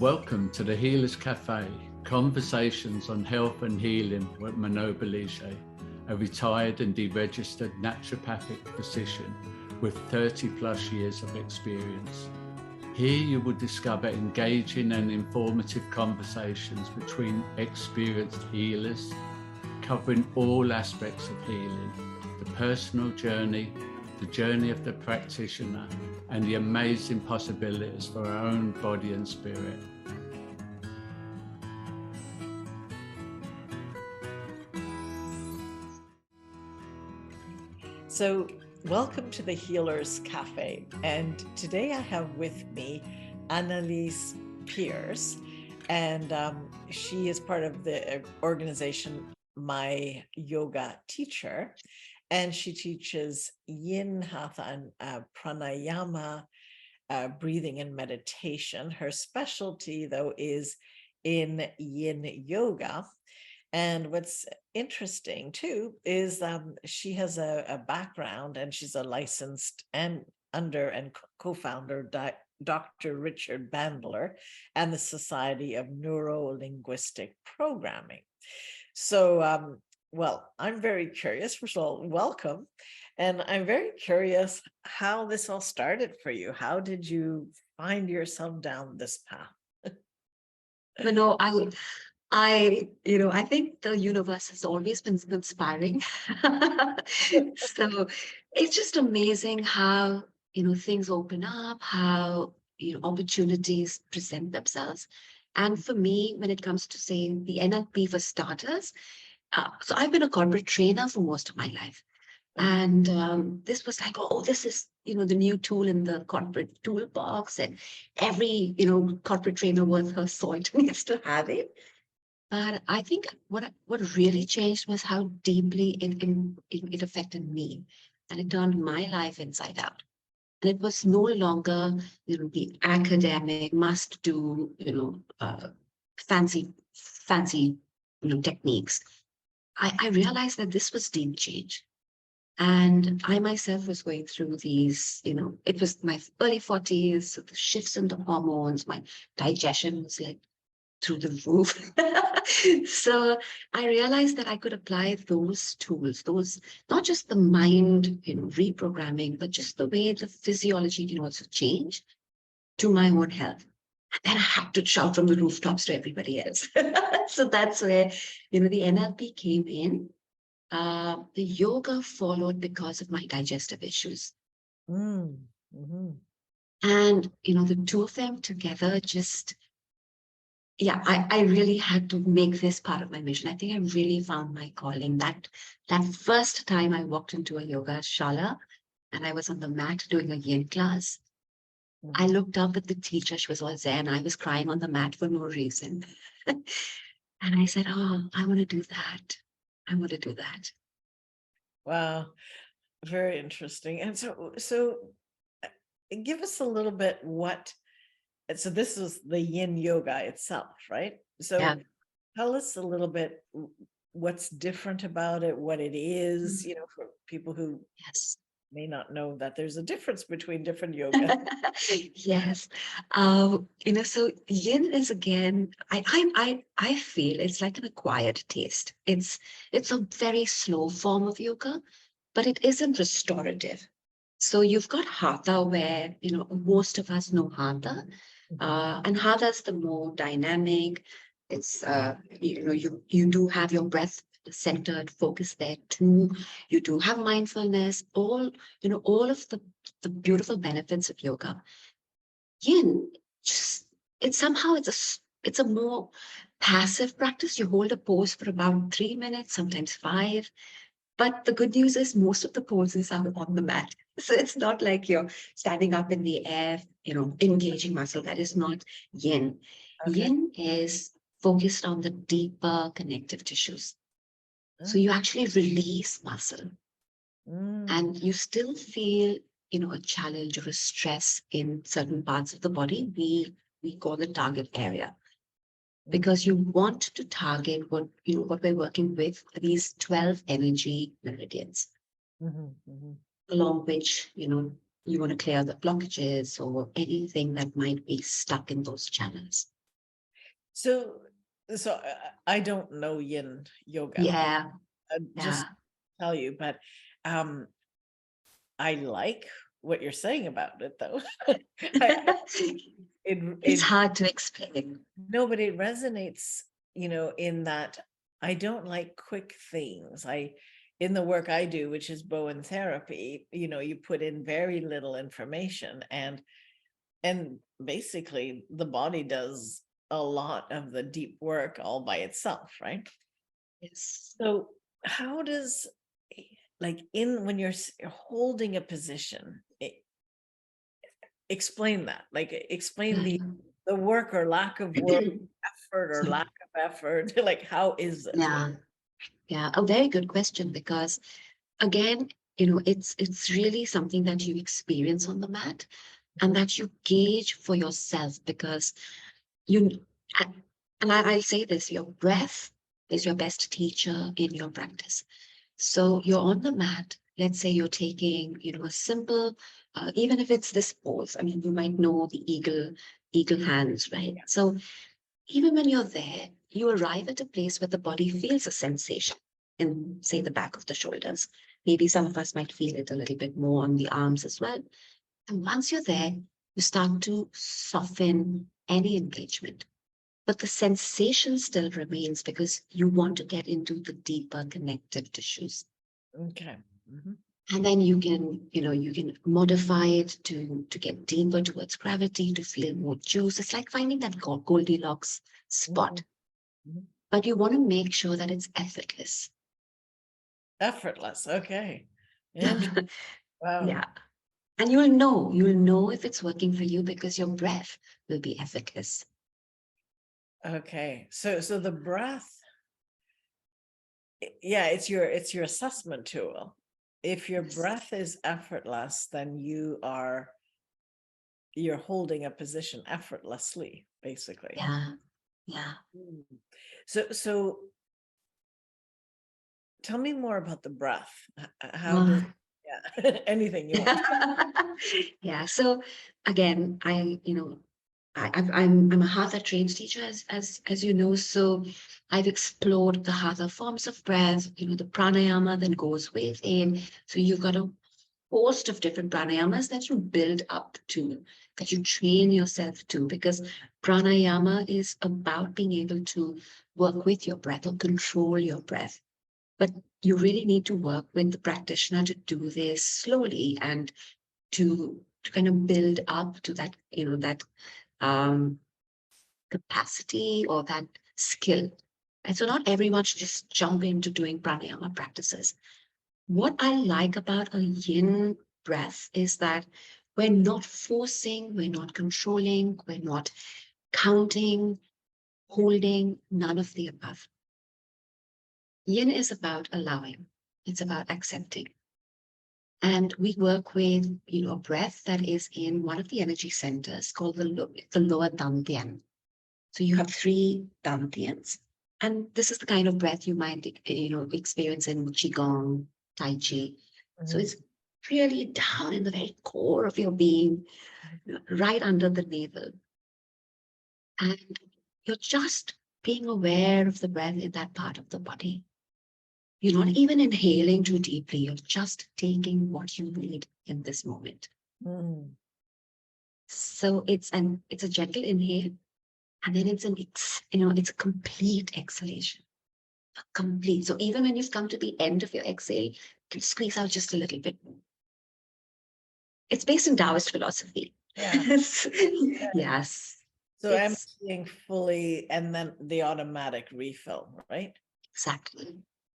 Welcome to the Healers Café, conversations on health and healing with Manon Bolliger, a retired and deregistered naturopathic physician with 30 plus years of experience. Here you will discover engaging and informative conversations between experienced healers, covering all aspects of healing, the personal journey, the journey of the practitioner, and the amazing possibilities for our own body and spirit. So, welcome to the Healers Café. And today I have with me Annelise Piers, and she is part of the organization My Yoga Teacher, and she teaches Yin, Hatha, and Pranayama, breathing and meditation. Her specialty, though, is in Yin Yoga. And what's interesting, too, is she has a background, and she's a licensed and co-founder, Dr. Richard Bandler, and the Society of Neuro-Linguistic Programming. So, well, I'm very curious. First of all, welcome. And I'm very curious how this all started for you. How did you find yourself down this path? I think the universe has always been inspiring. So it's just amazing how, things open up, how, opportunities present themselves. And for me, when it comes to saying the NLP for starters, so I've been a corporate trainer for most of my life. And this was like, oh, this is, the new tool in the corporate toolbox. And every, corporate trainer worth her salt needs to have it. But I think what really changed was how deeply it affected me, and it turned my life inside out. And it was no longer, the academic must do, fancy, techniques. I realized that this was deep change. And I myself was going through these, it was my early 40s, so the shifts in the hormones, my digestion was like through the roof. So I realized that I could apply those tools, those, not just the mind, reprogramming, but just the way the physiology can also change to my own health. And then I had to shout from the rooftops to everybody else. So that's where, the NLP came in. The yoga followed because of my digestive issues. Mm-hmm. And, the two of them together just, I really had to make this part of my mission. I think I really found my calling. That first time I walked into a yoga shala and I was on the mat doing a yin class, I looked up at the teacher. She was all zen. I was crying on the mat for no reason. And I said, oh, I want to do that. I want to do that. Wow. Very interesting. And so give us a little bit so this is the Yin Yoga itself, right? So tell us a little bit what's different about it, what it is, for people who may not know that there's a difference between different yoga. Yes. So Yin is, again, I feel it's like an acquired taste. It's a very slow form of yoga, but it isn't restorative. So you've got Hatha, where, most of us know Hatha. And Hatha is the more dynamic. It's, you do have your breath centered focus there too. You do have mindfulness, all of the beautiful benefits of yoga. Yin, it's a more passive practice. You hold a pose for about 3 minutes, sometimes 5. But the good news is most of the poses are on the mat. So it's not like you're standing up in the air, engaging muscle. That is not Yin. Okay. Yin is focused on the deeper connective tissues. So you actually release muscle and you still feel, a challenge or a stress in certain parts of the body. We call the target area. Because you want to target what we're working with, these 12 energy meridians, along which, you want to clear the blockages or anything that might be stuck in those channels. So, I don't know Yin Yoga. Yeah, Just yeah. tell you, but I like what you're saying about it, though. I, It's it hard to explain. no, but it resonates, in that I don't like quick things. In the work I do, which is Bowen therapy, you put in very little information, and basically the body does a lot of the deep work all by itself, right? Yes. So how does, like, in when you're holding a position, explain that, like, explain the work or lack of work, effort or Sorry. lack of effort. Like, how is it? Yeah, yeah, a very good question because again, it's really something that you experience on the mat and that you gauge for yourself because you and I'll say this, your breath is your best teacher in your practice. So you're on the mat, let's say you're taking, a simple, even if it's this pose, I mean, you might know the eagle hands, right? So even when you're there, you arrive at a place where the body feels a sensation in, say, the back of the shoulders. Maybe some of us might feel it a little bit more on the arms as well. And once you're there, you start to soften any engagement. But the sensation still remains because you want to get into the deeper connective tissues. Okay. Mhm. And then you can modify it to get deeper towards gravity, to feel more juice. It's like finding that Goldilocks spot. Mhm. Mhm. But you want to make sure that it's effortless. Effortless. Okay. And wow. Yeah. And you'll know if it's working for you because your breath will be effortless. Okay. So the breath, yeah, it's your assessment tool. If your Yes. breath is effortless, then you're holding a position effortlessly, basically. Yeah. Yeah. Mm. So tell me more about the breath. How does, Well, yeah, anything you want. yeah. So again, I'm a hatha trained teacher, as you know. So I've explored the hatha forms of breath. The pranayama that goes within. So you've got a host of different pranayamas that you build up to, that you train yourself to, because pranayama is about being able to work with your breath or control your breath. But you really need to work with the practitioner to do this slowly and to kind of build up to that, that um, capacity or that skill. And so not everyone should just jump into doing pranayama practices. What I like about a yin breath is that we're not forcing, we're not controlling, we're not counting, holding, none of the above. Yin is about allowing, it's about accepting. And we work with, a breath that is in one of the energy centers called the lower dantian. So you have three dantians. And this is the kind of breath you might, experience in Qigong, Tai Chi. So Mhm. it's really down in the very core of your being, right under the navel. And you're just being aware of the breath in that part of the body. You're not even inhaling too deeply. You're just taking what you need in this moment. Mm. So it's a gentle inhale, and then it's a complete exhalation. A complete. So even when you've come to the end of your exhale, you can squeeze out just a little bit more. It's based in Taoist philosophy. Yeah. Yes, So it's emptying fully and then the automatic refill, right? exactly.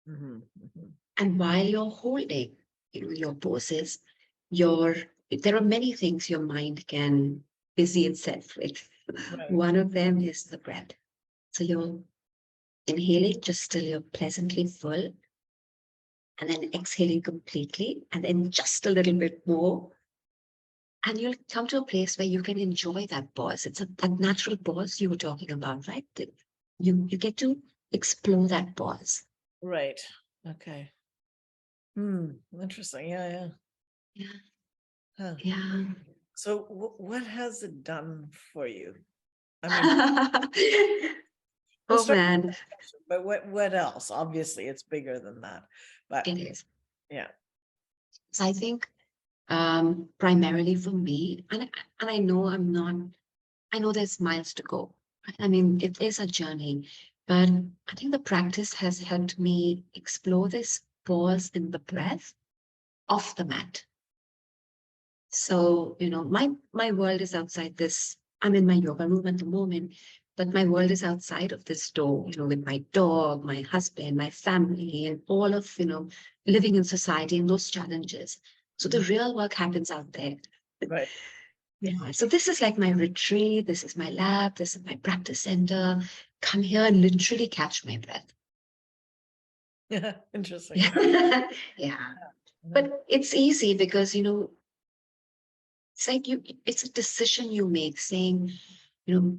Hmm. Hmm. And while you're holding, your poses, your there are many things your mind can busy itself with. Right. One of them is the breath. So you're inhaling just till you're pleasantly full, and then exhaling completely, and then just a little bit more. And you'll come to a place where you can enjoy that pause. It's that natural pause you were talking about, right? You get to explore that pause. Right. Okay. Interesting. Yeah. Yeah, Huh. yeah. So what has it done for you? I mean, We'll Oh start with man, meditation, but what else? Obviously, it's bigger than that. But it is. yeah. So I think primarily for me, and I know I'm not, I know there's miles to go. Right? I mean, it is a journey, but I think the practice has helped me explore this pause in the breath off the mat. So, my world is outside this. I'm in my yoga room at the moment, but my world is outside of this door, with my dog, my husband, my family, and all of, living in society and those challenges. So the real work happens out there. Right. Yeah. So this is like my retreat. This is my lab. This is my practice center. Come here and literally catch my breath. Yeah. Interesting. Yeah. Mhm. But it's easy because, it's like it's a decision you make saying, so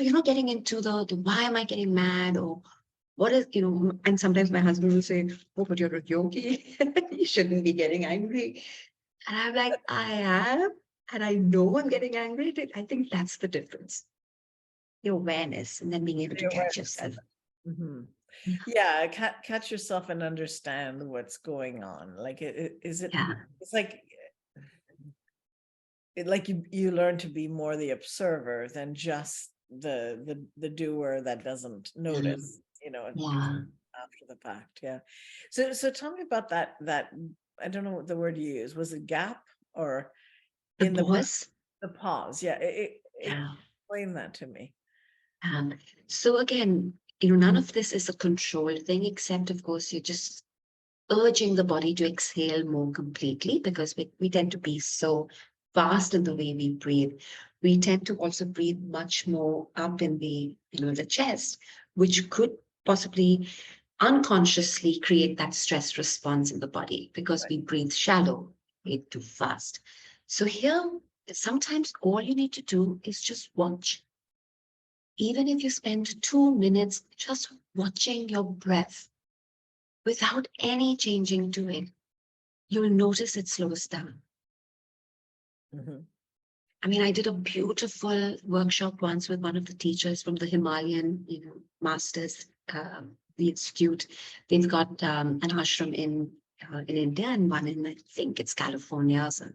you're not getting into the why am I getting mad or what is, and sometimes my husband will say, oh, but you're a yogi. You shouldn't be getting angry. And I'm like, I am. And I know I'm getting angry. I think that's the difference. The awareness and then being able to The catch awareness. yourself. Mhm. Yeah. Yeah, catch yourself and understand what's going on. Like, is it? Yeah. It's like you learn to be more the observer than just the doer that doesn't notice. Yeah. After the fact. Yeah. So tell me about that. I don't know what the word you use. Was it gap or The in the pause. the pause? Yeah. Yeah. Explain that to me. Um, so again, none of this is a controlled thing, except of course you're just urging the body to exhale more completely because we tend to be so fast in the way we breathe. We tend to also breathe much more up in the chest, which could possibly unconsciously create that stress response in the body because we breathe shallow, breathe too fast. So here, sometimes all you need to do is just watch. Even if you spend 2 minutes just watching your breath without any changing to it, you'll notice it slows down. Mhm. I mean, I did a beautiful workshop once with one of the teachers from the Himalayan, masters, the institute. They've got an ashram in India and one in, I think it's California, so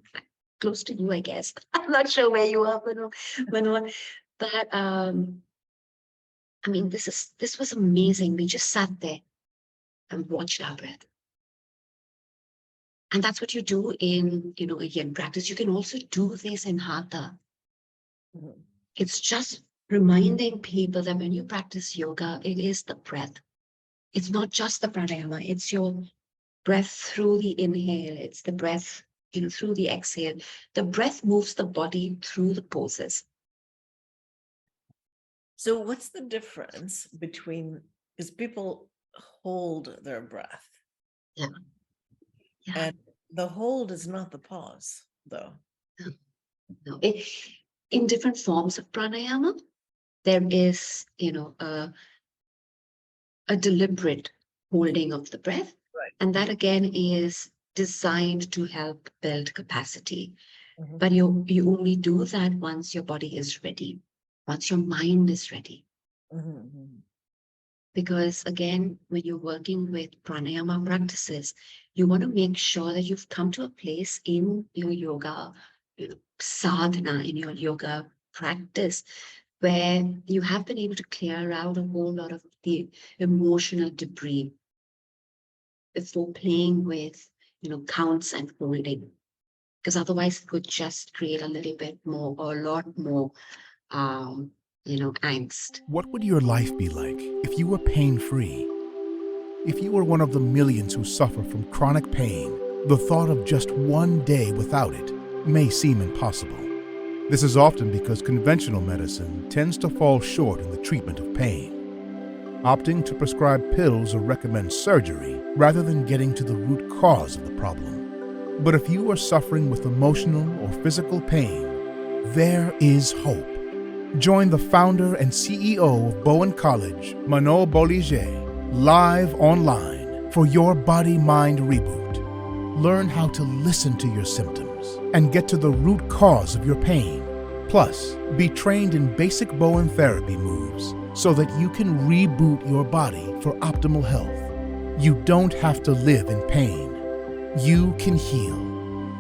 close to you, I guess. I'm not sure where you are, Manon. But I mean, this was amazing. We just sat there and watched our breath. And that's what you do in, a yin practice. You can also do this in hatha. Mhm. It's just reminding people that when you practice yoga, it is the breath. It's not just the pranayama, it's your breath through the inhale, it's the breath, through the exhale. The breath moves the body through the poses. So what's the difference between, because people hold their breath Yeah. and the hold is not the pause, though. No. In different forms of pranayama, there is, a deliberate holding of the breath. Right. And that again is designed to help build capacity. Mhm. But you only do that once your body is ready, once your mind is ready. Mhm. Because again, when you're working with pranayama practices, you want to make sure that you've come to a place in your yoga sadhana, in your yoga practice, where you have been able to clear out a whole lot of the emotional debris before playing with, counts and holding. Because otherwise it could just create a little bit more or a lot more, angst. What would your life be like if you were pain-free? If you were one of the millions who suffer from chronic pain, the thought of just one day without it may seem impossible. This is often because conventional medicine tends to fall short in the treatment of pain, opting to prescribe pills or recommend surgery rather than getting to the root cause of the problem. But if you are suffering with emotional or physical pain, there is hope. Join the founder and CEO of Bowen College, Manon Bolliger, live online for your body-mind reboot. Learn how to listen to your symptoms and get to the root cause of your pain. Plus, be trained in basic Bowen therapy moves so that you can reboot your body for optimal health. You don't have to live in pain. You can heal.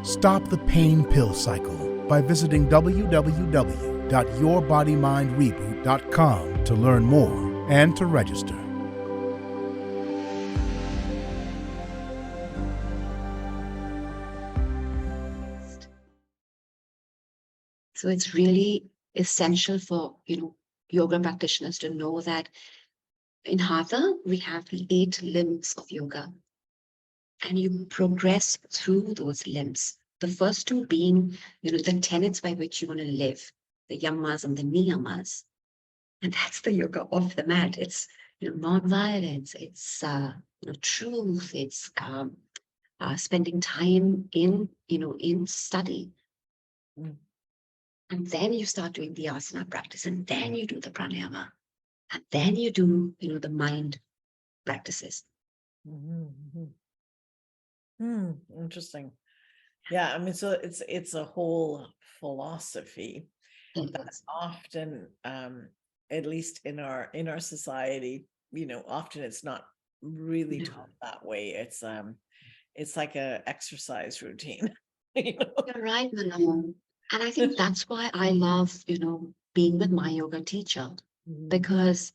Stop the pain pill cycle by visiting www.yourbodymindreboot.com to learn more and to register. So it's really essential for, yoga practitioners to know that in Hatha, we have the 8 limbs of yoga, and you progress through those limbs. The first 2 being, the tenets by which you want to live, the yamas and the niyamas. And that's the yoga of the mat. It's, non-violence, it's, truth, it's spending time in, in study. Mm. And then you start doing the asana practice, and then you do the pranayama, and then you do, the mind practices. Interesting. Yeah, I mean, so it's a whole philosophy that often, at least in our society, often it's not really taught that way. It's like a exercise routine. You're right, Manon. And I think that's why I love, being with my yoga teacher, because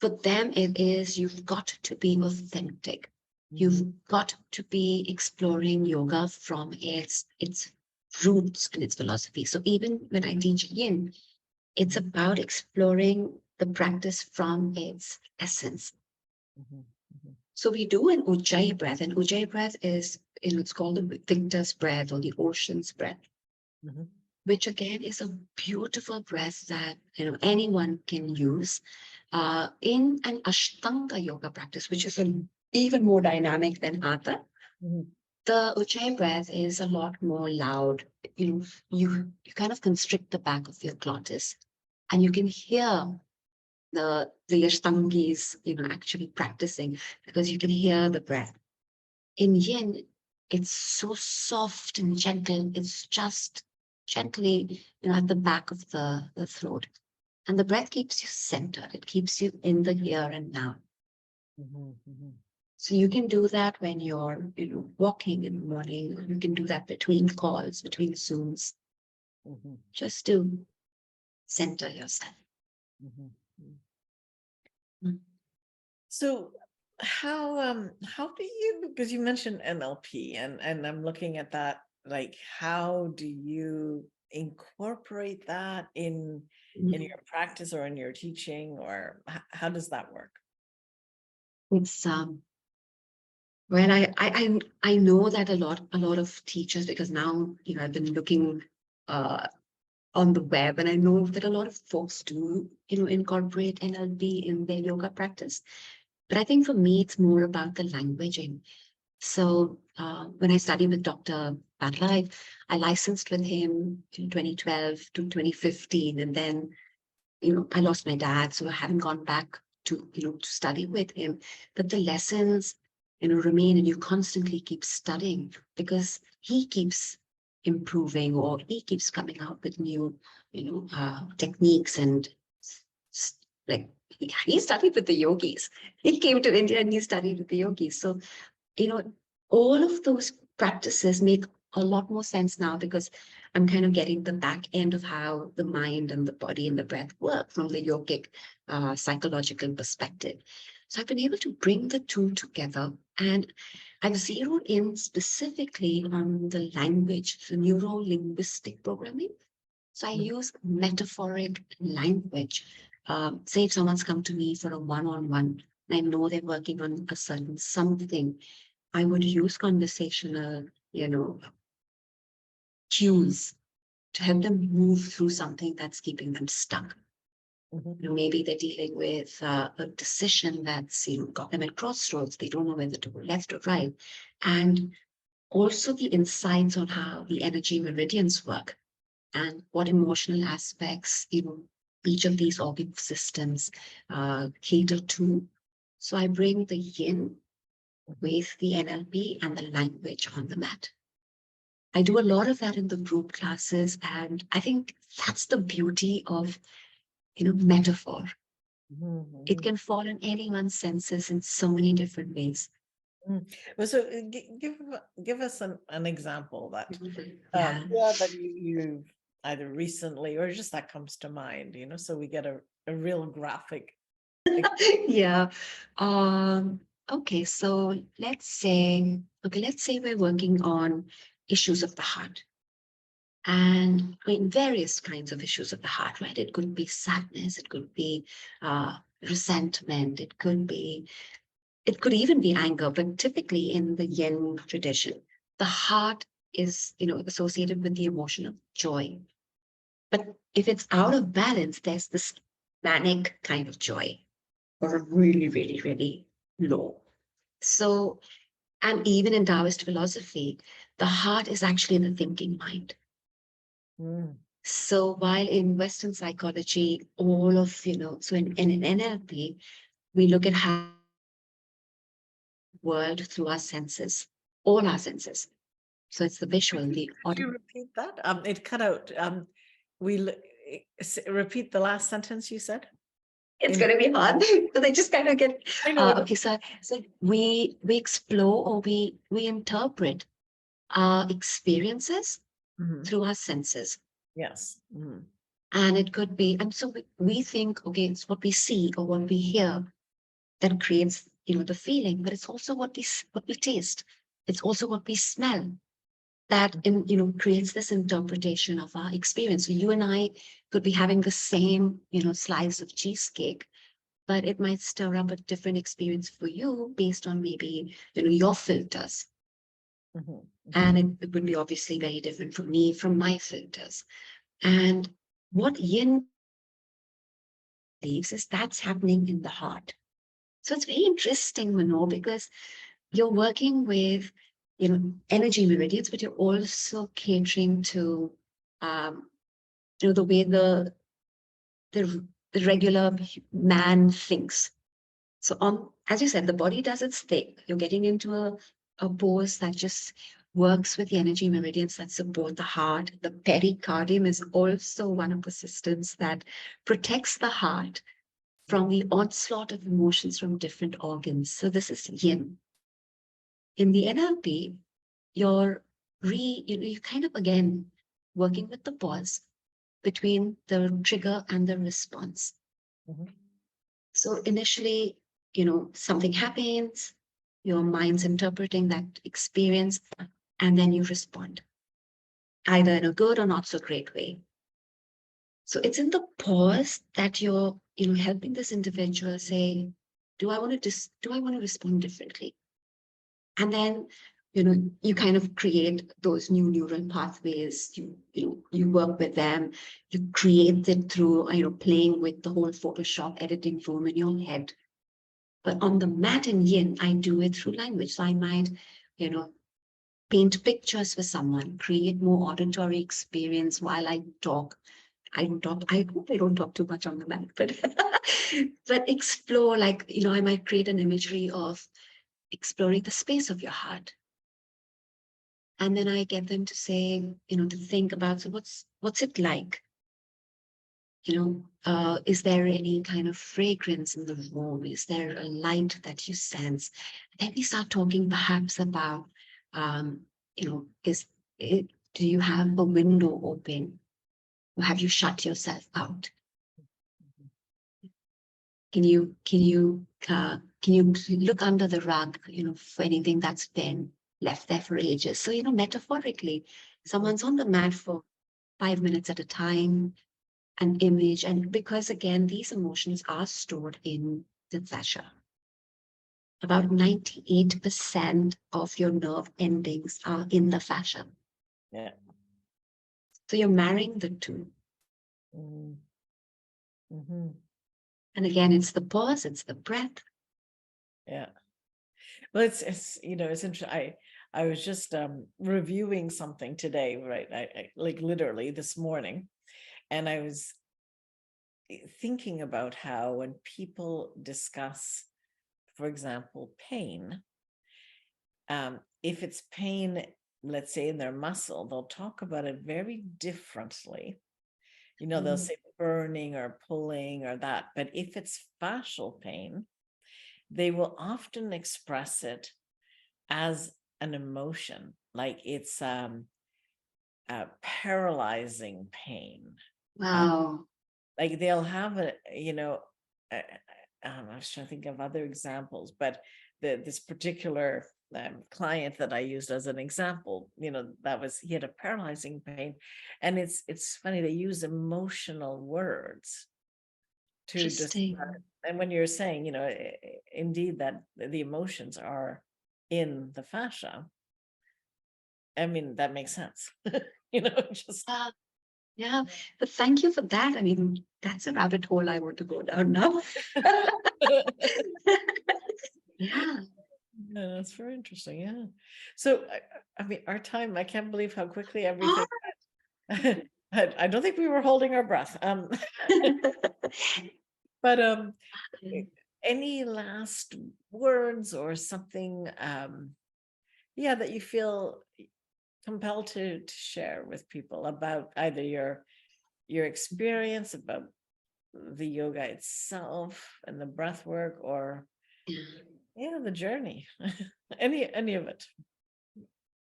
for them it is, you've got to be authentic. You've got to be exploring yoga from its roots and its philosophy. So even when I teach Yin, it's about exploring the practice from its essence. So we do an Ujjayi breath, and Ujjayi breath is, it's called the victor's breath or the ocean's breath, which again is a beautiful breath that anyone can use in an Ashtanga yoga practice, which is even more dynamic than Hatha. The Ujjayi breath is a lot more loud. You kind of constrict the back of your glottis, and you can hear the Ashtangis, actually practicing, because you can hear the breath. In Yin, it's so soft and gentle. It's just gently, at the back of the throat. And the breath keeps you centered. It keeps you in the here and now. So you can do that when you're, walking in the morning. You can do that between calls, between Zooms, just to center yourself. So how do you, because you mentioned NLP, and I'm looking at that, like, how do you incorporate that in your practice or in your teaching, or how does that work? It's well, I know that a lot of teachers, because now I've been looking on the web, and I know that a lot of folks do incorporate NLP in their yoga practice. But I think for me, it's more about the languaging. So when I studied with Dr. Badlai, I licensed with him in 2012 to 2015, and then I lost my dad, so I haven't gone back to to study with him. But the lessons remain, and you constantly keep studying because he keeps improving, or he keeps coming out with new techniques, and like he studied with the yogis. He came to India and he studied with the yogis. So all of those practices make a lot more sense now, because I'm kind of getting the back end of how the mind and the body and the breath work from the yogic psychological perspective. So I've been able to bring the two together, and I've zeroed in specifically on the language, the neuro-linguistic programming. So I use metaphoric language. Say if someone's come to me for a one-on-one, and I know they're working on a certain something, I would use conversational, cues to help them move through something that's keeping them stuck. Maybe they're dealing with a decision that's got them at crossroads. They don't know whether to go left or right. And also the insights on how the energy meridians work and what emotional aspects each of these organ systems cater to. So I bring the yin with the NLP and the language on the mat. I do a lot of that in the group classes, and I think that's the beauty of metaphor. It can fall in anyone's senses in so many different ways. Well, so give us an example that that you either recently or just that comes to mind, so we get a real graphic. Yeah. Okay, so let's say we're working on issues of the heart. And I mean, various kinds of issues of the heart, right? It could be sadness, it could be resentment, it could even be anger, but typically in the Yin tradition, the heart is, associated with the emotion of joy. But if it's out of balance, there's this manic kind of joy, or really, really, really low. So, and even in Taoist philosophy, the heart is actually the thinking mind. So while in Western psychology, all of, so in NLP, we look at how world through our senses, all our senses. So it's the visual, the Could audio. you repeat that? It cut out. Repeat the last sentence you said. It's going to be hard because I just kind of get. Okay, so we explore, or we interpret our experiences through our senses. Yes. And it could be, and so we think, okay, it's what we see or what we hear that creates, the feeling, but it's also what we taste. It's also what we smell that, creates this interpretation of our experience. So you and I could be having the same, slice of cheesecake, but it might stir up a different experience for you based on maybe, your filters. And it would be obviously very different for me from my filters. And what Yin believes is that's happening in the heart. So it's very interesting, Manon, because you're working with, energy meridians, but you're also catering to, the way the regular man thinks. So as you said, the body does its thing. You're getting into a pose that just works with the energy meridians that support the heart. The pericardium is also one of the systems that protects the heart from the onslaught of emotions from different organs. So this is Yin. In the NLP, you're kind of again working with the pause between the trigger and the response. So initially, something happens, your mind's interpreting that experience, and then you respond, either in a good or not so great way. So it's in the pause that you're, helping this individual say, do I want to respond differently? And then, you kind of create those new neural pathways. You work with them. You create it through, playing with the whole Photoshop editing room in your head. But on the mat in Yin, I do it through language. So I might, paint pictures for someone, create more auditory experience while I talk. I hope I don't talk too much on the mat, but but explore, like, I might create an imagery of exploring the space of your heart. And then I get them to say, to think about, so what's it like? Is there any kind of fragrance in the room? Is there a light that you sense? Then we start talking perhaps about, do you have a window open? Or have you shut yourself out? Can you look under the rug, for anything that's been left there for ages? So, metaphorically, someone's on the mat for 5 minutes at a time, an image, and because again, these emotions are stored in the fascia. About 98% of your nerve endings are in the fascia. Yeah. So you're marrying the two. And again, it's the pause, it's the breath. Yeah. Well, it's interesting. I was just reviewing something today, right? I like literally this morning, and I was thinking about how when people discuss, for example, pain, if it's pain, let's say in their muscle, they'll talk about it very differently. They'll say burning or pulling or that. But if it's fascial pain, they will often express it as an emotion, like it's a paralyzing pain. Wow. Like they'll have a, I was trying to think of other examples, but this particular client that I used as an example, he had a paralyzing pain, and it's funny, they use emotional words to describe. And when you're saying, indeed that the emotions are in the fascia, I mean, that makes sense. Just yeah, but thank you for that. I mean, that's a rabbit hole I want to go down now. Yeah. Yeah, that's very interesting. Yeah. So, I mean, our time, I can't believe how quickly everything went. I don't think we were holding our breath. But any last words or something, that you feel compelled to share with people about either your experience, about the yoga itself and the breath work, or the journey, any of it?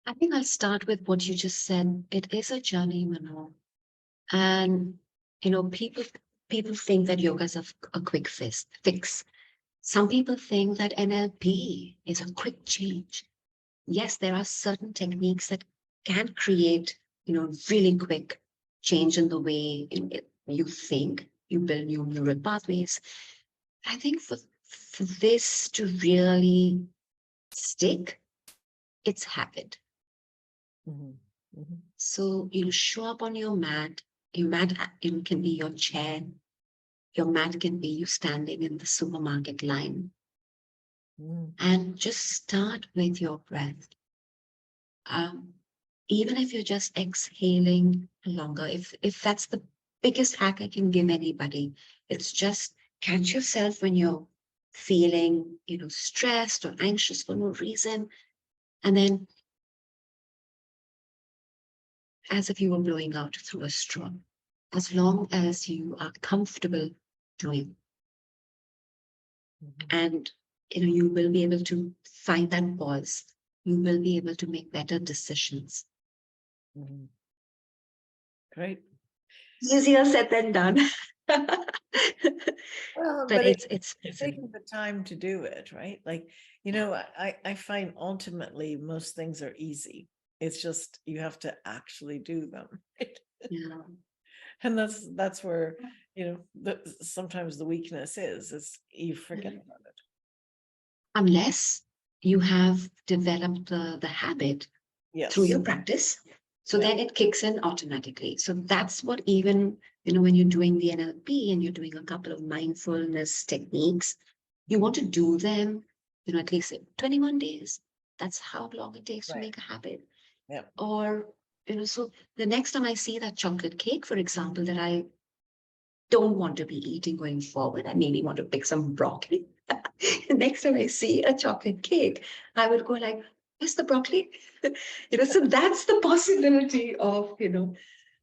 I think I'll start with what you just said. It is a journey, Manon. And people think that yoga is a quick fix. Some people think that NLP is a quick change. Yes, there are certain techniques that can create, really quick change in the way you think, you build new neural pathways. I think for this to really stick, it's habit. Mm-hmm. Mm-hmm. So, show up on your mat. Your mat can be your chair. Your mat can be you standing in the supermarket line. Mm. And just start with your breath. Even if you're just exhaling longer, if that's the biggest hack I can give anybody, it's just catch yourself when you're feeling, stressed or anxious for no reason. And then as if you were blowing out through a straw, as long as you are comfortable doing. Mm-hmm. And, you will be able to find that pause. You will be able to make better decisions. Mm-hmm. Great. Easier said than done. Well, but it's taking the time to do it, right? Like, I find ultimately most things are easy. It's just you have to actually do them. Right? Yeah. And that's where, sometimes the weakness is you forget about it. Unless you have developed the habit through your practice. So then it kicks in automatically. So that's what even, when you're doing the NLP and you're doing a couple of mindfulness techniques, you want to do them, at least 21 days. That's how long it takes to make a habit. Yeah. Or, so the next time I see that chocolate cake, for example, that I don't want to be eating going forward, I maybe want to pick some broccoli. The next time I see a chocolate cake, I would go like, where's the broccoli? So that's the possibility of,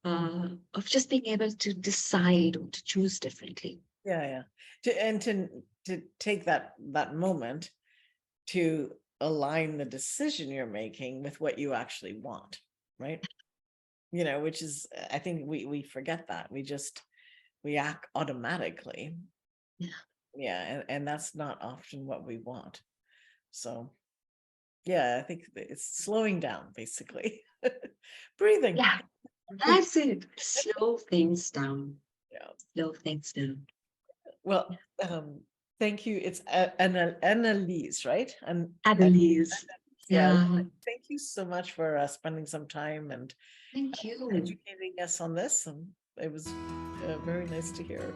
of just being able to decide or to choose differently. Yeah. To take that moment to align the decision you're making with what you actually want, right? Which is, I think we forget that. We act automatically. Yeah. And that's not often what we want. So I think it's slowing down, basically. Breathing. Yeah, that's it. Slow things down. Yeah. Slow things down. Well, thank you. It's Annelise, right? Annelise. Yeah. Thank you so much for spending some time and thank you educating us on this. And it was very nice to hear.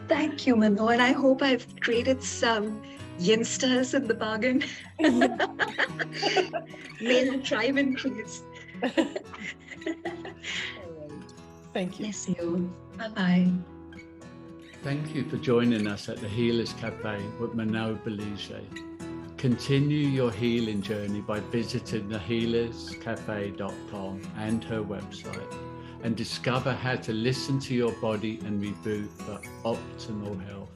Thank you, Manon. And I hope I've created some Yinsters in the bargain. May the tribe increase. All right. Thank you. Bless you. Bye-bye. Thank you for joining us at the Healers Café with Manon Bolliger. Continue your healing journey by visiting thehealerscafe.com and her website. and discover how to listen to your body and reboot for optimal health.